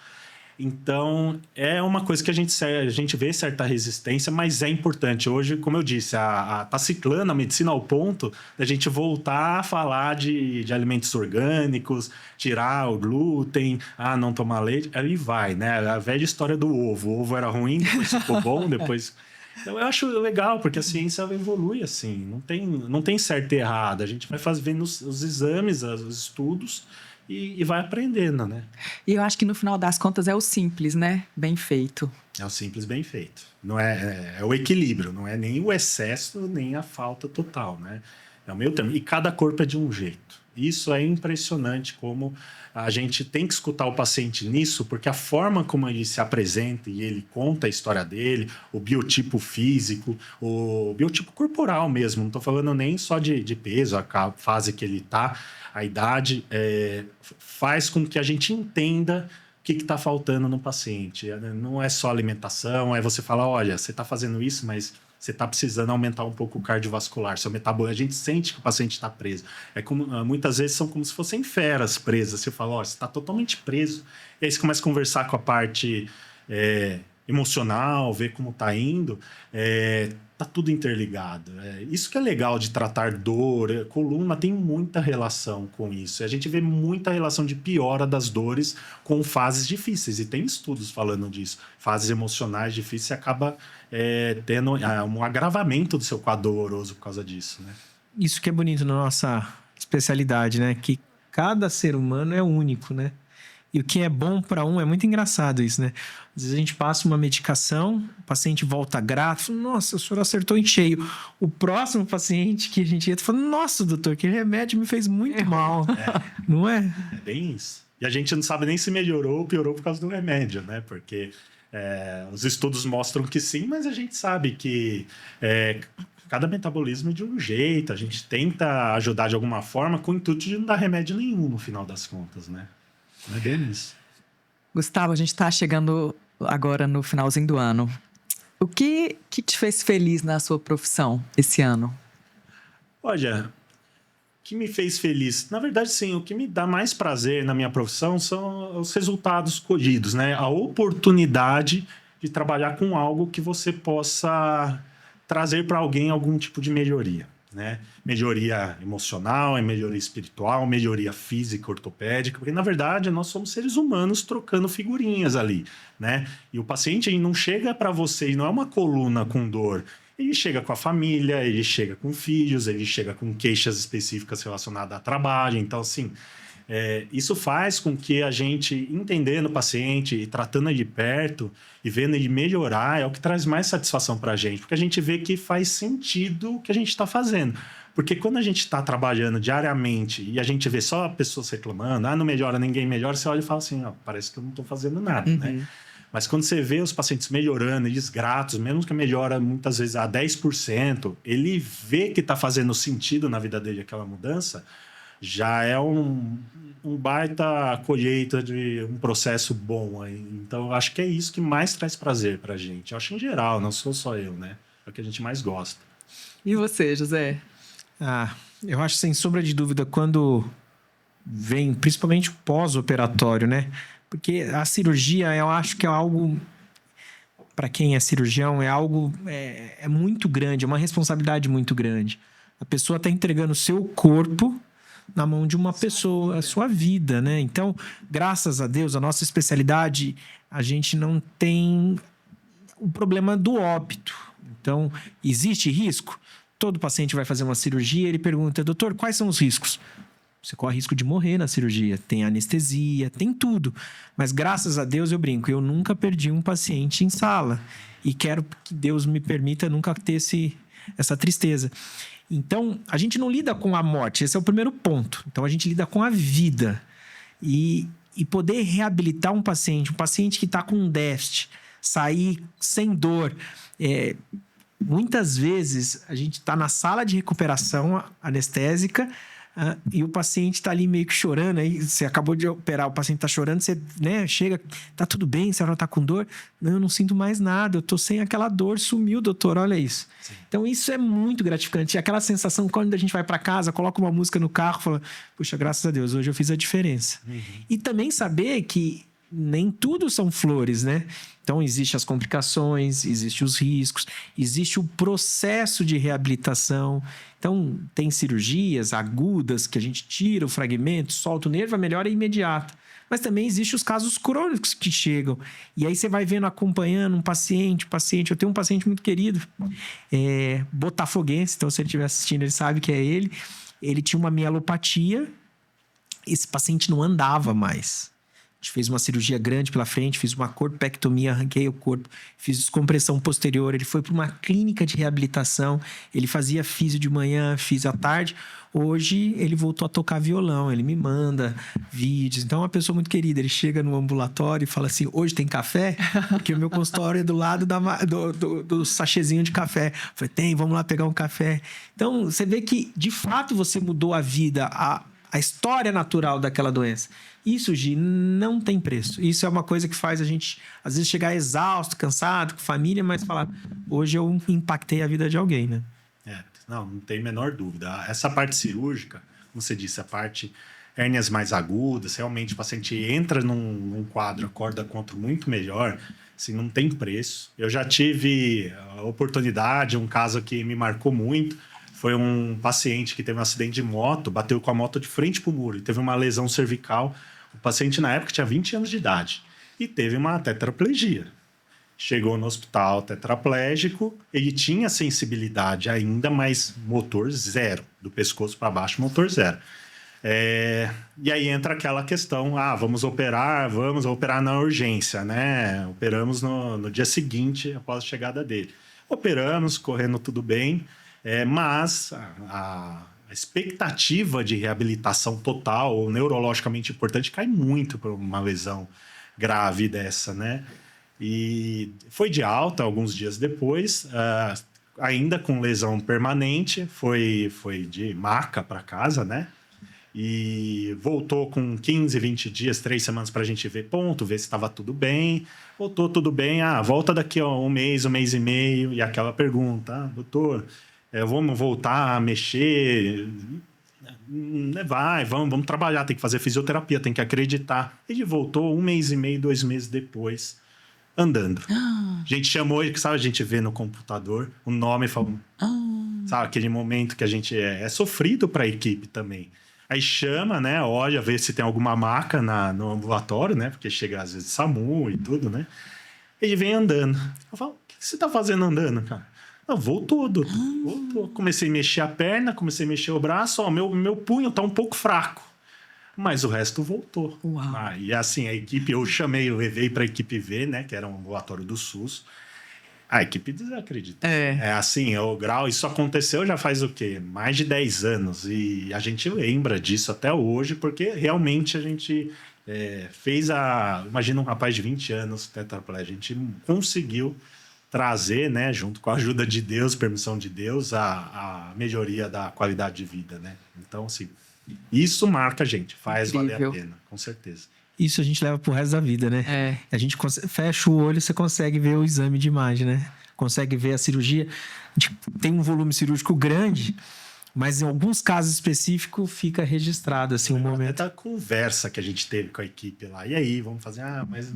Então, é uma coisa que a gente vê certa resistência, mas é importante. Hoje, como eu disse, tá ciclando a medicina ao ponto da gente voltar a falar de alimentos orgânicos, tirar o glúten, não tomar leite. Aí vai, né? A velha história do ovo. O ovo era ruim, depois ficou bom, depois... Então, eu acho legal, porque a ciência evolui assim. Não tem certo e errado. A gente vai vendo os exames, os estudos... E vai aprendendo, né?
E eu acho que no final das contas é o simples, né? Bem feito.
É o simples bem feito. Não é o equilíbrio, não é nem o excesso, nem a falta total, né? É o meio termo. E cada corpo é de um jeito. Isso é impressionante como a gente tem que escutar o paciente nisso, porque a forma como ele se apresenta e ele conta a história dele, o biotipo físico, o biotipo corporal mesmo, não estou falando nem só de peso, a fase que ele está, a idade, faz com que a gente entenda o que está faltando no paciente. Não é só alimentação, é você falar, olha, você está fazendo isso, mas você está precisando aumentar um pouco o cardiovascular, seu metabolismo. A gente sente que o paciente está preso. Muitas vezes são como se fossem feras presas. Você fala, olha, você está totalmente preso. E aí você começa a conversar com a parte emocional, ver como está indo. Tá tudo interligado. Isso que é legal de tratar dor. Coluna tem muita relação com isso. A gente vê muita relação de piora das dores com fases difíceis. E tem estudos falando disso. Fases emocionais difíceis, você acaba tendo um agravamento do seu quadro doloroso por causa disso, né?
Isso que é bonito na nossa especialidade, né? Que cada ser humano é único, né? E o que é bom para um é muito engraçado isso, né? Às vezes a gente passa uma medicação, o paciente volta grato, fala, nossa, o senhor acertou em cheio. O próximo paciente que a gente entra fala, nossa, doutor, que remédio me fez muito mal. Não é?
É bem isso. E a gente não sabe nem se melhorou ou piorou por causa do remédio, né? Porque os estudos mostram que sim, mas a gente sabe que cada metabolismo é de um jeito. A gente tenta ajudar de alguma forma com o intuito de não dar remédio nenhum no final das contas, né? É bem isso.
Gustavo, a gente está chegando agora no finalzinho do ano. O que te fez feliz na sua profissão esse ano?
Olha, o que me fez feliz? Na verdade, sim, o que me dá mais prazer na minha profissão são os resultados colhidos, né? A oportunidade de trabalhar com algo que você possa trazer para alguém algum tipo de melhoria, né? Melhoria emocional, melhoria espiritual, melhoria física, ortopédica, porque na verdade nós somos seres humanos trocando figurinhas ali, né? E o paciente ele não chega para você e não é uma coluna com dor. Ele chega com a família, ele chega com filhos, ele chega com queixas específicas relacionadas a trabalho. Então, assim, isso faz com que a gente, entendendo o paciente e tratando ele de perto e vendo ele melhorar, é o que traz mais satisfação para a gente, porque a gente vê que faz sentido o que a gente está fazendo. Porque quando a gente está trabalhando diariamente e a gente vê só pessoas reclamando, não melhora, ninguém melhora, você olha e fala assim, parece que eu não estou fazendo nada, né? Mas quando você vê os pacientes melhorando, eles gratos, mesmo que melhora muitas vezes a 10%, ele vê que está fazendo sentido na vida dele aquela mudança, já é um baita colheita de um processo bom aí. Então, eu acho que é isso que mais traz prazer pra gente. Eu acho em geral, não sou só eu, né? É o que a gente mais gosta.
E você, José?
Eu acho, sem sombra de dúvida, quando vem, principalmente pós-operatório, né? Porque a cirurgia, eu acho que é algo... Para quem é cirurgião, é algo muito grande, é uma responsabilidade muito grande. A pessoa está entregando o seu corpo na mão de uma pessoa, a sua vida, né? Então, graças a Deus, a nossa especialidade, a gente não tem o problema do óbito. Então, existe risco? Todo paciente vai fazer uma cirurgia, ele pergunta, doutor, quais são os riscos? Você corre risco de morrer na cirurgia, tem anestesia, tem tudo. Mas, graças a Deus, eu brinco, eu nunca perdi um paciente em sala. E quero que Deus me permita nunca ter essa tristeza. Então, a gente não lida com a morte, esse é o primeiro ponto. Então, a gente lida com a vida. E poder reabilitar um paciente que está com um déficit, sair sem dor. Muitas vezes, a gente está na sala de recuperação anestésica, e o paciente tá ali meio que chorando, aí você acabou de operar, o paciente tá chorando, você, né, chega, tá tudo bem, a senhora tá com dor? Não, eu não sinto mais nada, eu tô sem aquela dor, sumiu, doutor, olha isso. Sim. Então isso é muito gratificante, aquela sensação quando a gente vai para casa, coloca uma música no carro, fala, puxa, graças a Deus, hoje eu fiz a diferença. E também saber que nem tudo são flores, né? Então, existem as complicações, existem os riscos, existe o processo de reabilitação. Então, tem cirurgias agudas que a gente tira o fragmento, solta o nervo, a melhora é imediata. Mas também existem os casos crônicos que chegam. E aí você vai vendo, acompanhando um paciente. Eu tenho um paciente muito querido, botafoguense, então se ele estiver assistindo, ele sabe que é ele. Ele tinha uma mielopatia, esse paciente não andava mais. A gente fez uma cirurgia grande pela frente, fiz uma corpectomia, arranquei o corpo, fiz descompressão posterior. Ele foi para uma clínica de reabilitação, ele fazia fisio de manhã, fisio à tarde. Hoje ele voltou a tocar violão, ele me manda vídeos. Então é uma pessoa muito querida, ele chega no ambulatório e fala assim, hoje tem café? Porque o meu consultório é do lado do sachêzinho de café. Eu falei, tem, vamos lá pegar um café. Então você vê que de fato você mudou a vida, a história natural daquela doença. Isso, Gi, não tem preço. Isso é uma coisa que faz a gente, às vezes, chegar exausto, cansado, com família, mas falar, hoje eu impactei a vida de alguém, né?
Não tem a menor dúvida. Essa parte cirúrgica, como você disse, a parte hérnias mais agudas, realmente o paciente entra num quadro, acorda contra muito melhor, assim, não tem preço. Eu já tive a oportunidade, um caso que me marcou muito, foi um paciente que teve um acidente de moto, bateu com a moto de frente para o muro e teve uma lesão cervical. O paciente, na época, tinha 20 anos de idade e teve uma tetraplegia. Chegou no hospital tetraplégico, ele tinha sensibilidade ainda, mas motor zero, do pescoço para baixo, motor zero. E aí entra aquela questão, vamos operar na urgência, né? Operamos no dia seguinte, após a chegada dele. Operamos, correndo tudo bem, mas a expectativa de reabilitação total ou neurologicamente importante cai muito por uma lesão grave dessa, né? E foi de alta alguns dias depois, ainda com lesão permanente, foi de maca para casa, né? E voltou com 15, 20 dias, 3 semanas para a gente ver se estava tudo bem. Voltou tudo bem, volta daqui a um mês e meio, e aquela pergunta, doutor, vamos voltar a mexer? Vamos trabalhar, tem que fazer fisioterapia, tem que acreditar. Ele voltou 1 mês e meio, 2 meses depois, andando. A gente chamou ele, sabe, a gente vê no computador o nome e falou... Sabe, aquele momento que a gente é sofrido para a equipe também. Aí chama, né, olha, vê se tem alguma maca no ambulatório, né, porque chega às vezes SAMU e tudo, né. Ele vem andando. Eu falo, o que você tá fazendo andando, cara? Não, voltou, doutor. Voltou. Comecei a mexer a perna, comecei a mexer o braço, meu punho tá um pouco fraco. Mas o resto voltou. E assim, a equipe, eu levei para a equipe V, né, que era um ambulatório do SUS. A equipe desacredita. Assim, o grau, isso aconteceu já faz o quê? Mais de 10 anos. E a gente lembra disso até hoje, porque realmente a gente fez imagina um rapaz de 20 anos tetraplégico. A gente conseguiu trazer, né, junto com a ajuda de Deus, permissão de Deus, a melhoria da qualidade de vida, né? Então, assim, isso marca a gente, faz valer a pena, com certeza.
Isso a gente leva pro resto da vida, né? A gente fecha o olho, você consegue ver o exame de imagem, né? Consegue ver a cirurgia. A gente tem um volume cirúrgico grande, mas em alguns casos específicos fica registrado, assim, um momento.
Até a conversa que a gente teve com a equipe lá. E aí, vamos fazer... mas...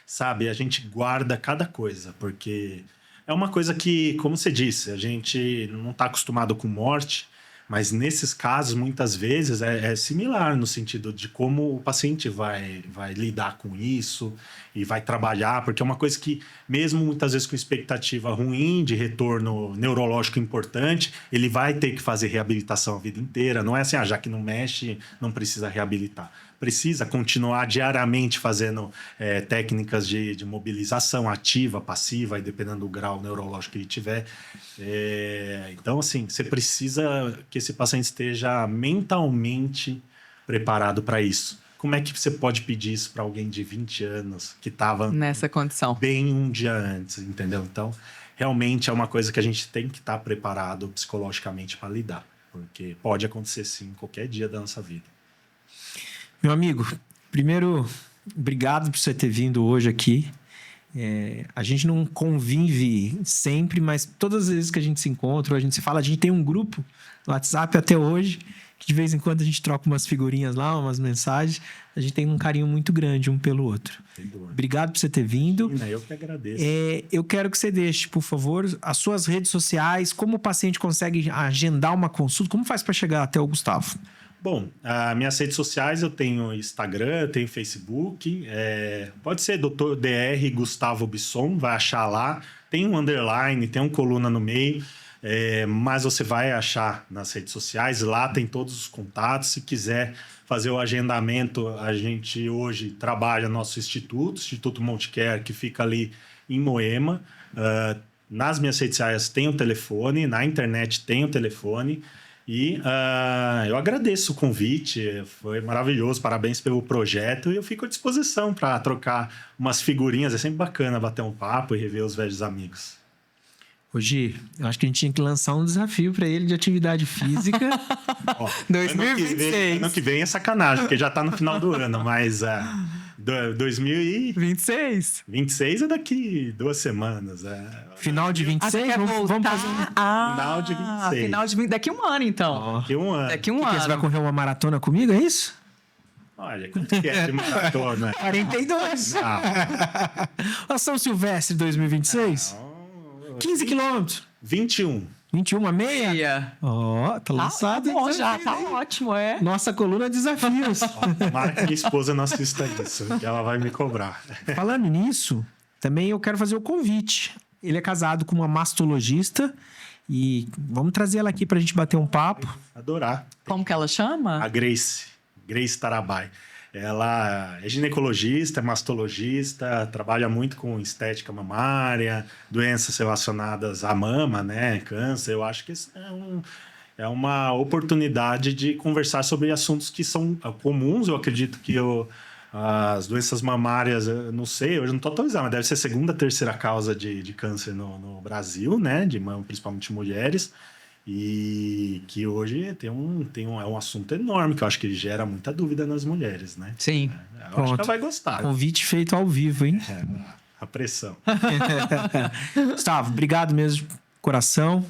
Sabe, a gente guarda cada coisa, porque é uma coisa que, como você disse, a gente não está acostumado com morte, mas nesses casos, muitas vezes, é similar no sentido de como o paciente vai lidar com isso e vai trabalhar, porque é uma coisa que, mesmo muitas vezes com expectativa ruim de retorno neurológico importante, ele vai ter que fazer reabilitação a vida inteira. Não é assim, já que não mexe, não precisa reabilitar. Precisa continuar diariamente fazendo técnicas de mobilização ativa, passiva, e dependendo do grau neurológico que ele tiver. Então, assim, você precisa que esse paciente esteja mentalmente preparado para isso. Como é que você pode pedir isso para alguém de 20 anos que estava
nessa condição
bem um dia antes, entendeu? Então, realmente é uma coisa que a gente tem que estar preparado psicologicamente para lidar. porque pode acontecer sim qualquer dia da nossa vida.
Meu amigo, primeiro, obrigado por você ter vindo hoje aqui. A gente não convive sempre, mas todas as vezes que a gente se encontra, a gente se fala, a gente tem um grupo no WhatsApp até hoje, que de vez em quando a gente troca umas figurinhas lá, umas mensagens. A gente tem um carinho muito grande um pelo outro. Obrigado por você ter vindo.
Eu que agradeço.
Eu quero que você deixe, por favor, as suas redes sociais, como o paciente consegue agendar uma consulta, como faz para chegar até o Gustavo?
Bom, as minhas redes sociais, eu tenho Instagram, eu tenho Facebook, pode ser Dr. Dr. Gustavo Bisson, vai achar lá, tem um underline, tem um coluna no meio, mas você vai achar nas redes sociais, lá tem todos os contatos. Se quiser fazer o agendamento, a gente hoje trabalha no nosso Instituto Montecare, que fica ali em Moema. Nas minhas redes sociais tem o telefone, na internet tem o telefone. E eu agradeço o convite, foi maravilhoso, parabéns pelo projeto, e eu fico à disposição para trocar umas figurinhas, é sempre bacana bater um papo e rever os velhos amigos.
Hoje, eu acho que a gente tinha que lançar um desafio para ele de atividade física.
2026.
Ano que vem é sacanagem, porque já está no final do ano, mas
2026?
26 é daqui 2 semanas.
Final de 26?
Vamos fazer
final de 26.
Final de daqui um ano, então.
Daqui um ano.
Daqui um
Porque
ano.
você vai correr uma maratona comigo, é isso?
Olha, quanto que é de maratona?
42. A São Silvestre 2026? 15 quilômetros.
21.
21, a meia?
Meia.
Ó, tá lançado.
Tá bom, já
desafio,
tá
hein?
ótimo, é.
Nossa coluna desafios.
Tomara que minha esposa não assista isso, que ela vai me cobrar.
Falando nisso, também eu quero fazer o convite. Ele é casado com uma mastologista e vamos trazer ela aqui pra gente bater um papo.
Adorar.
Como que ela chama?
A Grace Tarabai. Ela é ginecologista, é mastologista, trabalha muito com estética mamária, doenças relacionadas à mama, né? Câncer. Eu acho que isso é uma oportunidade de conversar sobre assuntos que são comuns. Eu acredito que as doenças mamárias, eu não sei, hoje não estou atualizado, mas deve ser a segunda, terceira causa de câncer no Brasil, né? De mama, principalmente mulheres. E que hoje é um assunto enorme, que eu acho que gera muita dúvida nas mulheres, né?
Sim.
Eu acho que ela vai gostar.
Convite feito ao vivo, hein?
A pressão.
Gustavo, obrigado mesmo, coração.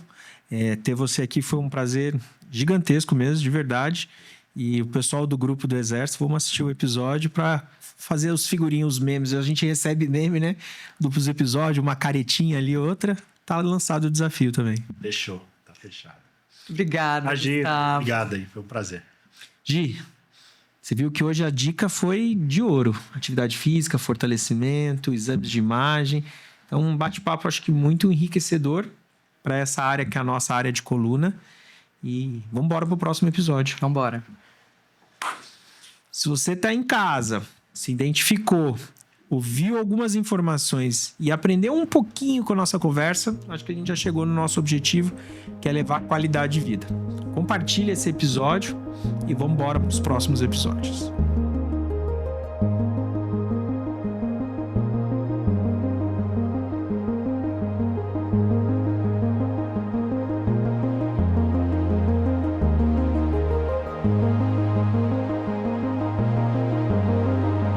Ter você aqui foi um prazer gigantesco mesmo, de verdade. E o pessoal do grupo do Exército, vamos assistir o episódio para fazer os figurinhos, os memes. A gente recebe meme, né? Dos episódios, uma caretinha ali, outra. Tá lançado o desafio também.
Fechou. Fechado.
Obrigada.
Agir, obrigado aí, foi um prazer.
Gi, você viu que hoje a dica foi de ouro. Atividade física, fortalecimento, exames de imagem. É um bate-papo, acho que muito enriquecedor para essa área que é a nossa área de coluna. E vamos embora para o próximo episódio.
Vamos embora.
Se você está em casa, se identificou, ouviu algumas informações e aprendeu um pouquinho com a nossa conversa, acho que a gente já chegou no nosso objetivo, que é levar qualidade de vida. Compartilhe esse episódio e vamos embora para os próximos episódios.